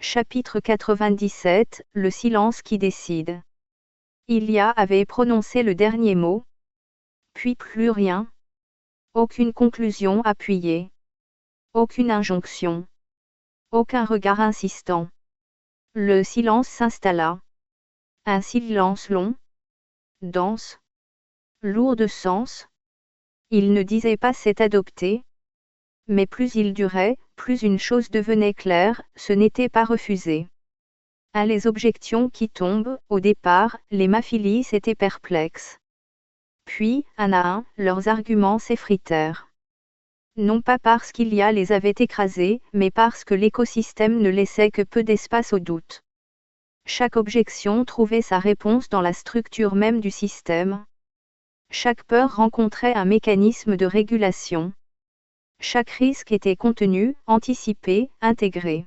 Chapitre 97, Le silence qui décide. Ilia avait prononcé le dernier mot. Puis plus rien. Aucune conclusion appuyée. Aucune injonction. Aucun regard insistant. Le silence s'installa. Un silence long, dense, lourd de sens. Il ne disait pas c'est adopté. Mais plus il durait, plus une chose devenait claire, ce n'était pas refusé. À les objections qui tombent, au départ, les Maphilis étaient perplexes. Puis, un à un, leurs arguments s'effritèrent. Non pas parce qu'Ilia les avait écrasés, mais parce que l'écosystème ne laissait que peu d'espace au doute. Chaque objection trouvait sa réponse dans la structure même du système. Chaque peur rencontrait un mécanisme de régulation. Chaque risque était contenu, anticipé, intégré.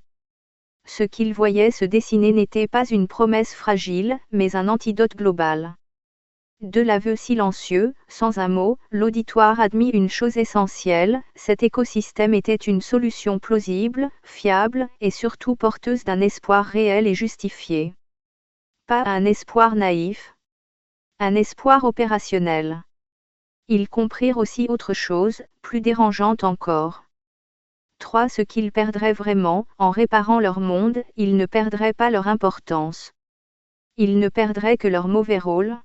Ce qu'il voyait se dessiner n'était pas une promesse fragile, mais un antidote global. De l'aveu silencieux, sans un mot, l'auditoire admit une chose essentielle, cet écosystème était une solution plausible, fiable, et surtout porteuse d'un espoir réel et justifié. Pas un espoir naïf. Un espoir opérationnel. Ils comprirent aussi autre chose, plus dérangeante encore. 3. Ce qu'ils perdraient vraiment, en réparant leur monde, ils ne perdraient pas leur importance. Ils ne perdraient que leur mauvais rôle.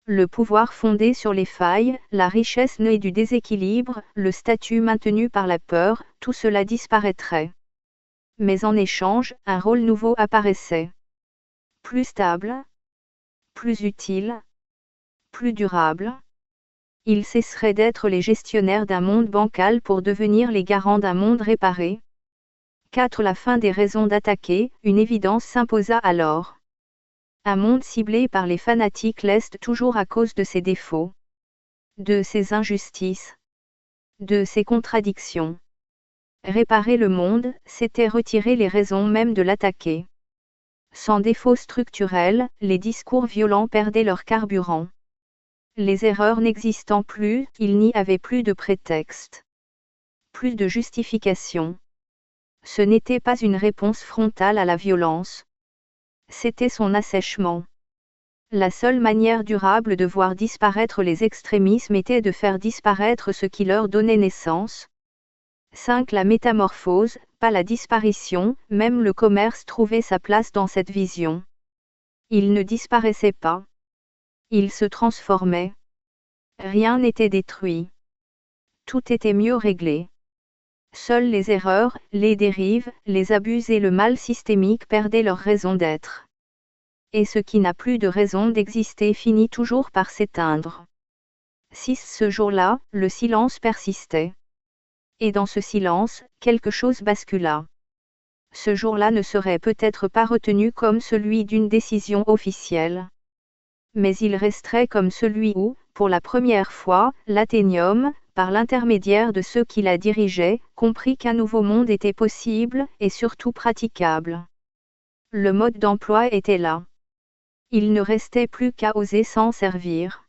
Le pouvoir fondé sur les failles, la richesse née du déséquilibre, le statut maintenu par la peur, tout cela disparaîtrait. Mais en échange, un rôle nouveau apparaissait. Plus stable, plus utile, plus durable. Ils cesseraient d'être les gestionnaires d'un monde bancal pour devenir les garants d'un monde réparé. 4. La fin des raisons d'attaquer, une évidence s'imposa alors. Un monde ciblé par les fanatiques l'est toujours à cause de ses défauts, de ses injustices, de ses contradictions. Réparer le monde, c'était retirer les raisons même de l'attaquer. Sans défauts structurels, les discours violents perdaient leur carburant. Les erreurs n'existant plus, il n'y avait plus de prétexte. Plus de justification. Ce n'était pas une réponse frontale à la violence. C'était son assèchement. La seule manière durable de voir disparaître les extrémismes était de faire disparaître ce qui leur donnait naissance. 5. La métamorphose, pas la disparition, même le commerce trouvait sa place dans cette vision. Il ne disparaissait pas. Il se transformait. Rien n'était détruit. Tout était mieux réglé. Seules les erreurs, les dérives, les abus et le mal systémique perdaient leur raison d'être. Et ce qui n'a plus de raison d'exister finit toujours par s'éteindre. 6. Ce jour-là, le silence persistait. Et dans ce silence, quelque chose bascula. Ce jour-là ne serait peut-être pas retenu comme celui d'une décision officielle. Mais il resterait comme celui où, pour la première fois, l'Athénium, par l'intermédiaire de ceux qui la dirigeaient, comprit qu'un nouveau monde était possible, et surtout praticable. Le mode d'emploi était là. Il ne restait plus qu'à oser s'en servir.